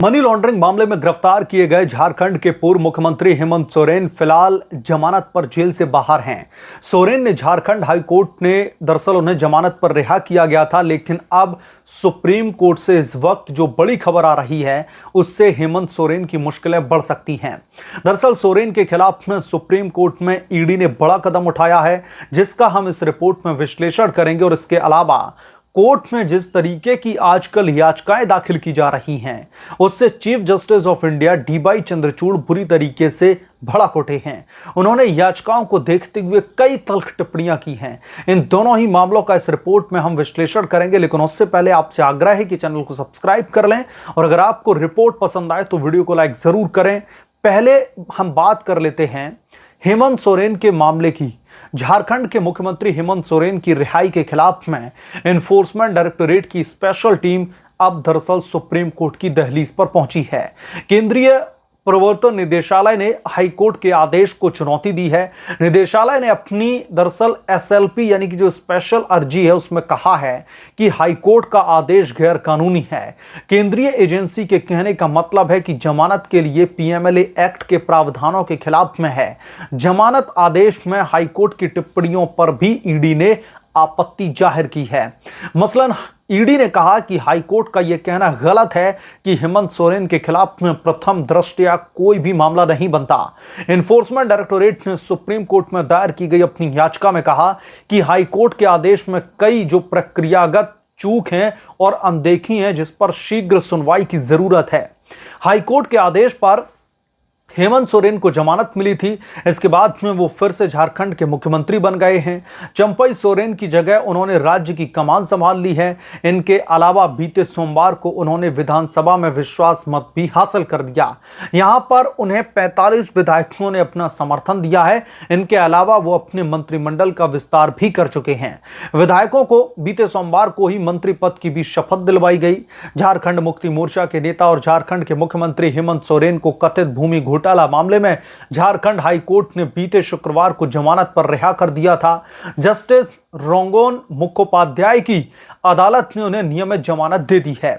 Money laundering मामले में गिरफ्तार किए गए झारखंड के पूर्व मुख्यमंत्री हेमंत सोरेन फिलहाल जमानत पर जेल से बाहर हैं। सोरेन ने झारखंड हाई कोर्ट ने दरअसल उन्हें जमानत पर रिहा किया गया था, लेकिन अब सुप्रीम कोर्ट से इस वक्त जो बड़ी खबर आ रही है उससे हेमंत सोरेन की मुश्किलें बढ़ सकती हैं। दरअसल सोरेन के खिलाफ में सुप्रीम कोर्ट में ईडी ने बड़ा कदम उठाया है, जिसका हम इस रिपोर्ट में विश्लेषण करेंगे। और इसके अलावा कोर्ट में जिस तरीके की आजकल याचिकाएं दाखिल की जा रही हैं, उससे chief justice of India DY Chandrachud बुरी तरीके से भड़क उठे हैं। उन्होंने याचिकाओं को देखते हुए कई तल्ख टिप्पणियां की हैं। इन दोनों ही मामलों का इस रिपोर्ट में हम विश्लेषण करेंगे, लेकिन उससे पहले आपसे आग्रह है कि चैनल को सब्सक्राइब कर लें और अगर आपको रिपोर्ट पसंद आए तो वीडियो को लाइक जरूर करें। पहले हम बात कर लेते हैं हेमंत सोरेन के मामले की। झारखंड के मुख्यमंत्री हेमंत सोरेन की रिहाई के खिलाफ में एनफोर्समेंट डायरेक्टोरेट की स्पेशल टीम अब दरअसल सुप्रीम कोर्ट की दहलीज पर पहुंची है। केंद्रीय प्रवर्तन निदेशालय ने हाईकोर्ट के आदेश को चुनौती दी है। निदेशालय ने अपनी दरअसल एसएलपी यानी कि जो स्पेशल अर्जी है उसमें कहा है कि हाईकोर्ट का आदेश गैर कानूनी है। केंद्रीय एजेंसी के कहने का मतलब है कि जमानत के लिए पीएमएलए एक्ट के प्रावधानों के खिलाफ में है। जमानत आदेश में हाईकोर्ट की टिप्पणियों पर भी ईडी ने आपत्ति जाहिर की है। मसलन ईडी ने कहा कि हाईकोर्ट का यह कहना गलत है कि हेमंत सोरेन के खिलाफ में प्रथम दृष्टया कोई भी मामला नहीं बनता। एनफोर्समेंट डायरेक्टोरेट ने सुप्रीम कोर्ट में दायर की गई अपनी याचिका में कहा कि हाईकोर्ट के आदेश में कई जो प्रक्रियागत चूक हैं और अनदेखी हैं, जिस पर शीघ्र सुनवाई की जरूरत है। हाईकोर्ट के आदेश पर हेमंत सोरेन को जमानत मिली थी। इसके बाद में वो फिर से झारखंड के मुख्यमंत्री बन गए हैं। चंपई सोरेन की जगह उन्होंने राज्य की कमान संभाल ली है। इनके अलावा बीते सोमवार को उन्होंने विधानसभा में विश्वास मत भी हासिल कर दिया। यहां पर उन्हें 45 विधायकों ने अपना समर्थन दिया है। इनके अलावा वो अपने मंत्रिमंडल का विस्तार भी कर चुके हैं। विधायकों को बीते सोमवार को ही मंत्री पद की भी शपथ दिलवाई गई। झारखंड मुक्ति मोर्चा के नेता और झारखंड के मुख्यमंत्री हेमंत सोरेन को कथित भूमि घोटाला मामले में झारखंड हाई कोर्ट ने बीते शुक्रवार को जमानत पर रिहा कर दिया था। जस्टिस रोंगोन मुखोपाध्याय की अदालत ने उन्हें नियमित जमानत दे दी है।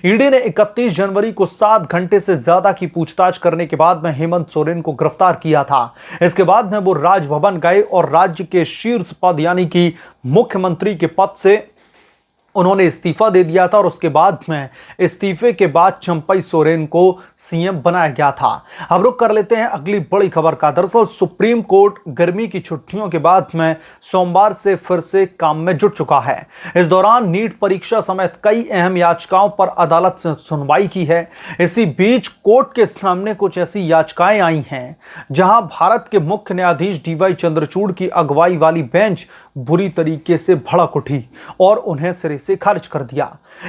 ईडी ने 31 जनवरी को 7 घंटे से ज्यादा की पूछताछ करने के बाद में हेमंत सोरेन को गिरफ्तार किया था। इसके बाद में वो राजभवन गए और राज्य के शीर्ष पद यानी कि मुख्यमंत्री के पद से उन्होंने इस्तीफा दे दिया था और उसके बाद में इस्तीफे के बाद चंपई सोरेन को सीएम बनाया गया था। अब रुक कर लेते हैं अगली बड़ी खबर का। दरअसल सुप्रीम कोर्ट गर्मी की छुट्टियों के बाद में सोमवार से फिर से काम में जुट चुका है। इस दौरान नीट परीक्षा समेत कई अहम याचिकाओं पर अदालत से सुनवाई की है। इसी बीच कोर्ट के सामने कुछ ऐसी याचिकाएं आई हैं जहां भारत के मुख्य न्यायाधीश डीवाई चंद्रचूड़ की अगुवाई वाली बेंच बुरी तरीके से भड़क उठी और उन्हें सिरे से खारिज कर दिया।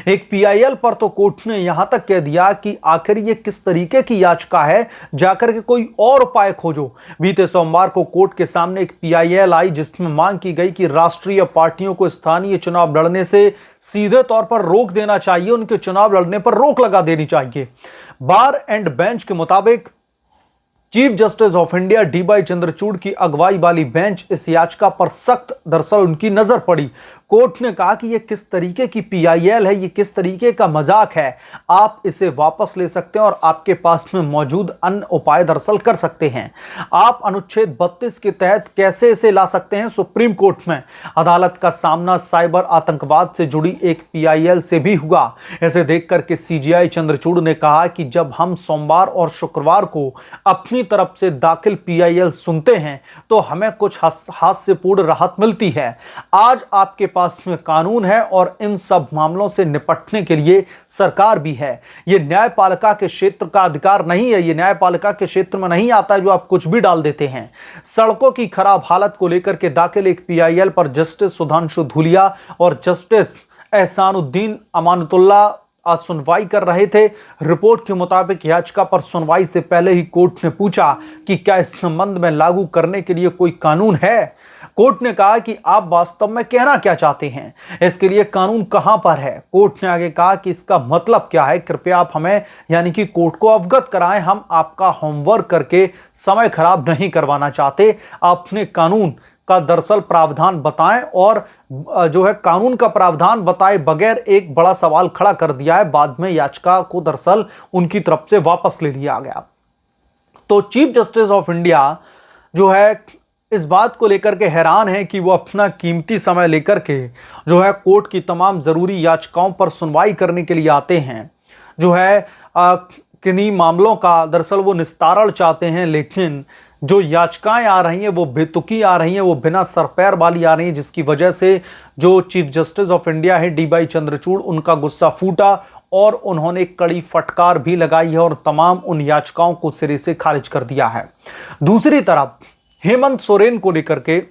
एक पीआईएल पर तो कोर्ट ने यहां तक कह दिया कि आखिर ये किस तरीके की याचिका है, जाकर के कोई और उपाय खोजो। बीते सोमवार को कोर्ट के सामने एक पीआईएल आई जिसमें मांग की गई कि राष्ट्रीय पार्टियों को स्थानीय चुनाव लड़ने से सीधे तौर पर रोक देना चाहिए, उनके चुनाव लड़ने पर रोक लगा देनी चाहिए। बार एंड बेंच के मुताबिक chief justice of India DY Chandrachud की अगुवाई वाली बेंच इस याचिका पर सख्त दरअसल उनकी नजर पड़ी। कोर्ट ने कहा कि यह किस तरीके की पीआईएल है, यह किस तरीके का मजाक है, आप इसे वापस ले सकते हैं और आपके पास में मौजूद अन्य उपाय दरअसल कर सकते हैं। आप अनुच्छेद 32 के तहत कैसे इसे ला सकते हैं सुप्रीम कोर्ट में। अदालत का सामना साइबर आतंकवाद से जुड़ी एक पीआईएल से भी हुआ। इसे देखकर के सीजेआई चंद्रचूड़ ने कहा कि जब हम सोमवार और शुक्रवार को अपनी तरफ से दाखिल पीआईएल सुनते हैं तो हमें कुछ हास्यपूर्ण राहत मिलती है। आज आपके पास में कानून है और इन सब मामलों से निपटने के लिए सरकार भी है। यह न्यायपालिका के क्षेत्र का अधिकार नहीं है, यह न्यायपालिका के क्षेत्र में नहीं आता है जो आप कुछ भी डाल देते हैं। सड़कों की खराब हालत को लेकर के दाखिल एक पीआईएल पर जस्टिस सुधांशु धूलिया और जस्टिस एहसानुद्दीन अमानतुल्लाह आज सुनवाई कर रहे थे। रिपोर्ट के मुताबिक याचिका पर सुनवाई से पहले ही कोर्ट ने पूछा कि क्या इस संबंध में लागू करने के लिए कोई कानून है। कोर्ट ने कहा कि आप वास्तव में कहना क्या चाहते हैं, इसके लिए कानून कहां पर है। कोर्ट ने आगे कहा कि इसका मतलब क्या है, कृपया आप हमें यानी कि कोर्ट को अवगत कराएं। हम आपका होमवर्क करके समय खराब नहीं करवाना चाहते। आपने कानून का दरअसल प्रावधान बताएं और जो है कानून का प्रावधान बताए बगैर एक बड़ा सवाल खड़ा कर दिया है। बाद में याचिका को दरअसल उनकी तरफ से वापस ले लिया गया। तो चीफ जस्टिस ऑफ इंडिया जो है इस बात को लेकर के हैरान है कि वो अपना कीमती समय लेकर के जो है कोर्ट की तमाम जरूरी याचिकाओं पर सुनवाई करने के लिए आते हैं। जो है किन्हीं मामलों का दरअसल वो निस्तारण चाहते हैं, लेकिन जो याचिकाएं आ रही हैं वो बेतुकी आ रही हैं, वो बिना सर पैर वाली आ रही हैं, जिसकी वजह से जो चीफ जस्टिस ऑफ इंडिया है डी चंद्रचूड़, उनका गुस्सा फूटा और उन्होंने कड़ी फटकार भी लगाई है और तमाम उन याचिकाओं को सिरे से खारिज कर दिया है। दूसरी तरफ हेमंत सोरेन को लेकर के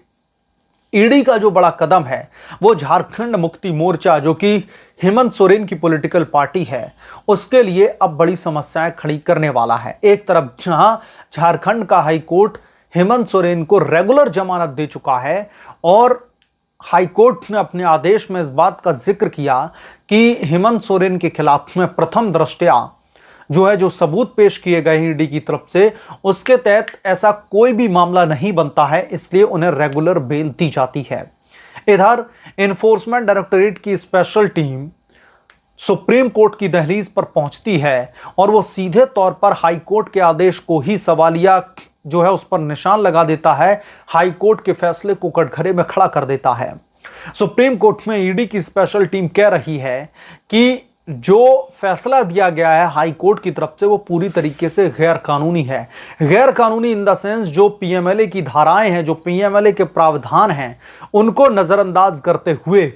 ईडी का जो बड़ा कदम है वो झारखंड मुक्ति मोर्चा, जो कि हेमंत सोरेन की पॉलिटिकल पार्टी है, उसके लिए अब बड़ी समस्याएं खड़ी करने वाला है। एक तरफ जहां झारखंड का हाई कोर्ट हेमंत सोरेन को रेगुलर जमानत दे चुका है और हाई कोर्ट ने अपने आदेश में इस बात का जिक्र किया कि हेमंत सोरेन के खिलाफ में प्रथम दृष्टया जो सबूत पेश किए गए हैं ईडी की तरफ से, उसके तहत ऐसा कोई भी मामला नहीं बनता है, इसलिए उन्हें रेगुलर बेल दी जाती है। इधर एनफोर्समेंट डायरेक्टोरेट की स्पेशल टीम सुप्रीम कोर्ट की दहलीज पर पहुंचती है और वो सीधे तौर पर हाई कोर्ट के आदेश को ही सवालिया जो है उस पर निशान लगा देता है, हाई कोर्ट के फैसले को कटघरे में खड़ा कर देता है। सुप्रीम कोर्ट में ईडी की स्पेशल टीम कह रही है कि जो फैसला दिया गया है हाई कोर्ट की तरफ से वो पूरी तरीके से गैर कानूनी है। गैर कानूनी इन द सेंस जो पीएमएलए की धाराएं हैं, जो पीएमएलए के प्रावधान हैं, उनको नजरअंदाज करते हुए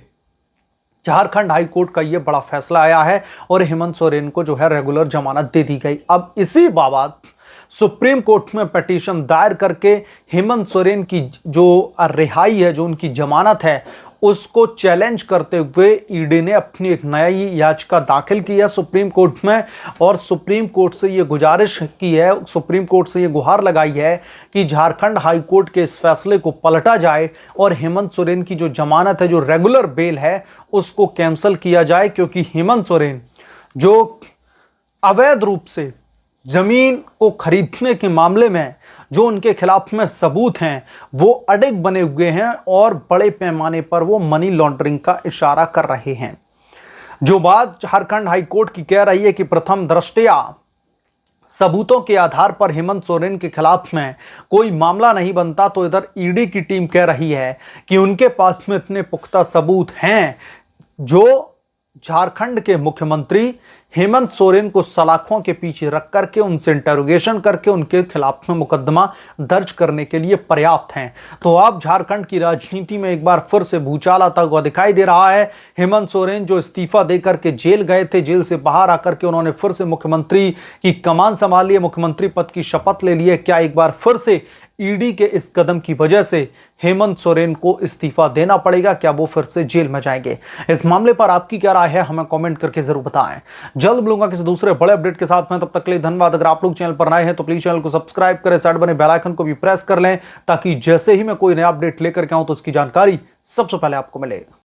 झारखंड हाई कोर्ट का यह बड़ा फैसला आया है और हेमंत सोरेन को जो है रेगुलर जमानत दे दी गई। अब इसी बाबत सुप्रीम कोर्ट में पिटीशन दायर करके हेमंत सोरेन की जो रिहाई है, जो उनकी जमानत है, उसको चैलेंज करते हुए ईडी ने अपनी एक नई याचिका दाखिल की है सुप्रीम कोर्ट में और सुप्रीम कोर्ट से ये गुजारिश की है, सुप्रीम कोर्ट से ये गुहार लगाई है कि झारखंड हाई कोर्ट के इस फैसले को पलटा जाए और हेमंत सोरेन की जो जमानत है, जो रेगुलर बेल है, उसको कैंसिल किया जाए, क्योंकि हेमंत सोरेन जो अवैध रूप से जमीन को खरीदने के मामले में जो उनके खिलाफ में सबूत हैं वो अडिग बने हुए हैं और बड़े पैमाने पर वो मनी लॉन्ड्रिंग का इशारा कर रहे हैं। जो बात झारखंड हाई कोर्ट की कह रही है कि प्रथम दृष्टया सबूतों के आधार पर हेमंत सोरेन के खिलाफ में कोई मामला नहीं बनता, तो इधर ईडी की टीम कह रही है कि उनके पास में इतने पुख्ता सबूत हैं जो झारखंड के मुख्यमंत्री हेमंत सोरेन को सलाखों के पीछे रख करके उनसे इंटरोगेशन करके उनके खिलाफ में मुकदमा दर्ज करने के लिए पर्याप्त हैं। तो अब झारखंड की राजनीति में एक बार फिर से भूचाल आता हुआ दिखाई दे रहा है। हेमंत सोरेन जो इस्तीफा देकर के जेल गए थे, जेल से बाहर आकर के उन्होंने फिर से मुख्यमंत्री की कमान संभाली है, मुख्यमंत्री पद की शपथ ले ली है। क्या एक बार फिर से ईडी के इस कदम की वजह से हेमंत सोरेन को इस्तीफा देना पड़ेगा? क्या वो फिर से जेल में जाएंगे? इस मामले पर आपकी क्या राय है, हमें कमेंट करके जरूर बताएं। जल्द मिलूंगा किसी दूसरे बड़े अपडेट के साथ में, तब तक के लिए धन्यवाद। अगर आप लोग चैनल पर नए हैं तो प्लीज चैनल को सब्सक्राइब करें, साइड बने बेल आइकन को भी प्रेस कर लें, ताकि जैसे ही मैं कोई नया अपडेट लेकर के आऊं तो उसकी जानकारी सबसे पहले आपको मिले।